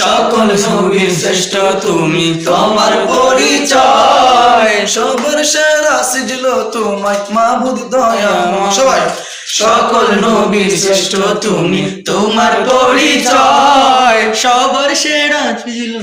সকল নবীর শ্রেষ্ঠ তুমি, তোমার পরিচয় সবার সেরা সিজল তোমায় মাবুদ দয়াময়। সবাই সকল নবীর শ্রেষ্ঠ তুমি, তোমার পরিচয় সবার সেরা সিজল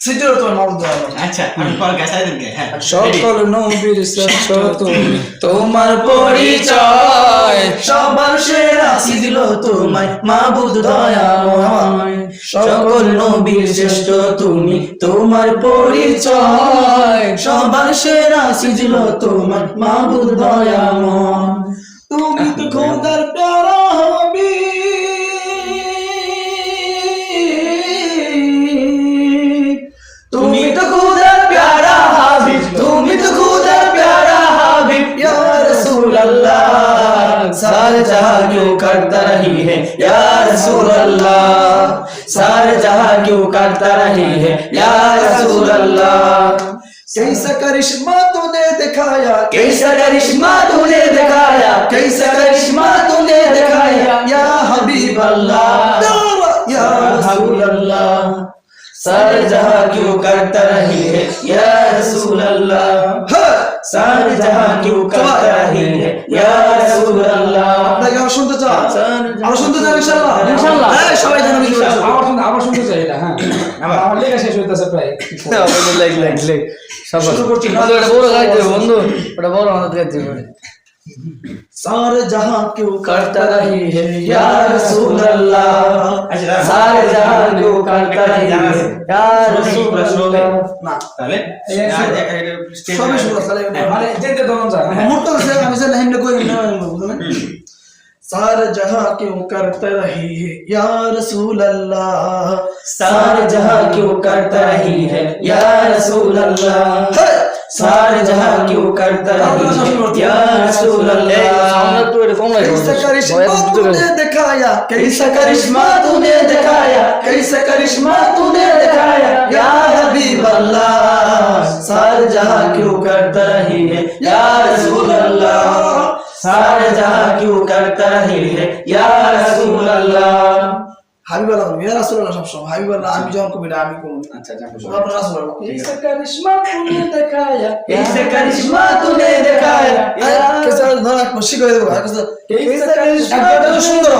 সিজল তোমার মাবুদ দয়াময়। আচ্ছা আমি পর গাছাই দিন গে। হ্যাঁ, সকল নবীর শ্রেষ্ঠ তুমি, তোমার পরিচয় সবার সেরা সিজল তোমায় মাবুদ দয়াময়। সকল নবীর শ্রেষ্ঠ তুমি, তোমার পরিচয় সবার সেরা সিজল তোমার মাবুদ দয়াময়। তুমি তো খোদার প্যারা হাবিব, তুমি তো খোদার প্যারা হাবিব, তুমি তো খোদার প্যারা হাবিব ইয়া রাসূলুল্লাহ। सारे जहां क्यों करता रही है या रसूल अल्लाह, सारे जहां क्यों करता रही है या रसूल अल्लाह। कैसा करिश्मा तूने दिखाया, कैसा करिश्मा तूने दिखाया, कैसा करिश्मा तूने दिखाया या हबीब अल्लाह या रसूल अल्लाह। सारे जहां क्यों करता रही है या रसूल अल्लाह, सारे जहां क्यों करता रही है या रसूल अल्लाह। আপনাকে আবার শুনতে চাও? আবার শুনতে চাও ইনশাআল্লাহ? ইনশাআল্লাহ। হ্যাঁ সবাই জানো কি আবার শুনতে চাই এটা। হ্যাঁ আমার লেখা শেষ হইতাছে প্রায়। লাইক সব শুরু করছি। ওটা বড় গাইতে বন্ধু, ওটা বড় আমাদের গাইতে পারে। सारे जहां क्यों करता रही है या रसूल अल्लाह, सारे जहां क्यों करता रही है या रसूल अल्लाह। ना তাহলে সবে শুরু তাহলে মানে যেতে দরন যায় মোটর সে আমি যে লাইন কই না বুঝলেন। सारे जहां क्यों करता रही है या रसूल अल्लाह, सारे जहां क्यों करता रही है या रसूल अल्लाह, सारे जहां क्यों करता रही है या रसूल अल्लाह। कैसा करिश्मा तूने दिखाया, कैसा करिश्मा तूने दिखाया, कैसा करिश्मा तूने दिखाया या हबीब अल्लाह। सारे जहां क्यों करता रही है या रसूल अल्लाह, सारे जहां क्यों करता रही है या रसूल अल्लाह। হাবিবাল্লাহ ইয়া রাসূলুল্লাহ সব সময় হাবিবাল্লাহ আমি যখন কবি না আমি কোন আচ্ছা জানো আপনার রাসূলুল্লাহ कैसा करिश्मा तूने दिखाया, कैसा करिश्मा तूने दिखाया कैसा ধরা খুশি করে দেব। कैसा करिश्मा এটা তো সুন্দর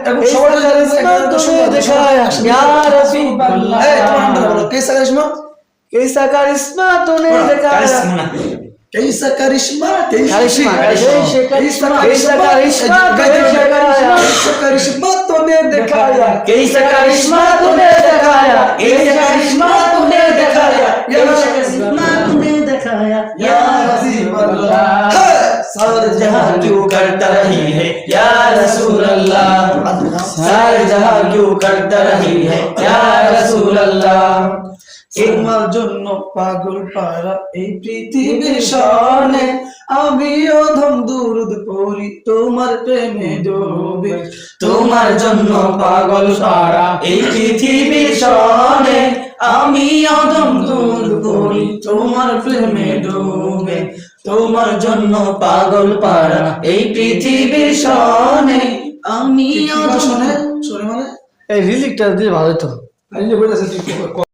এবং সবার করিশ্মা तूने दिखाया या रसूल अल्लाह। এই তোমার বলো कैसा करिश्मा, कैसा करिश्मा तूने दिखाया, कैसा करिश्मा करिश्मा कैसा करिश्मा करिश्मा तूने दिखाया, कैसा करिश्मा तूने दिखाया, कैसा करिश्मा तूने दिखाया या करिश्मा तूने दिखाया या हबीब अल्लाह। सारे जहां क्यों करता रही है या रसूल अल्लाह, सारे जहां क्यों करता रही है या रसूल अल्लाह। তোমার জন্য পাগল পারা এই পৃথিবীর শনে, আমি অধম দুরুদ পড়ি তোমার প্রেমে ডোবে। তোমার জন্য পাগল পারা এই পৃথিবীর শনে, আমি অধম দুরুদ পড়ি তোমার প্রেমে ডোবে। তোমার জন্য পাগল পারা এই পৃথিবীর শনে, আমি অধম। শোনে মানে এই রিলিকটা দিয়ে ভালো তো। এই যে বলতেছে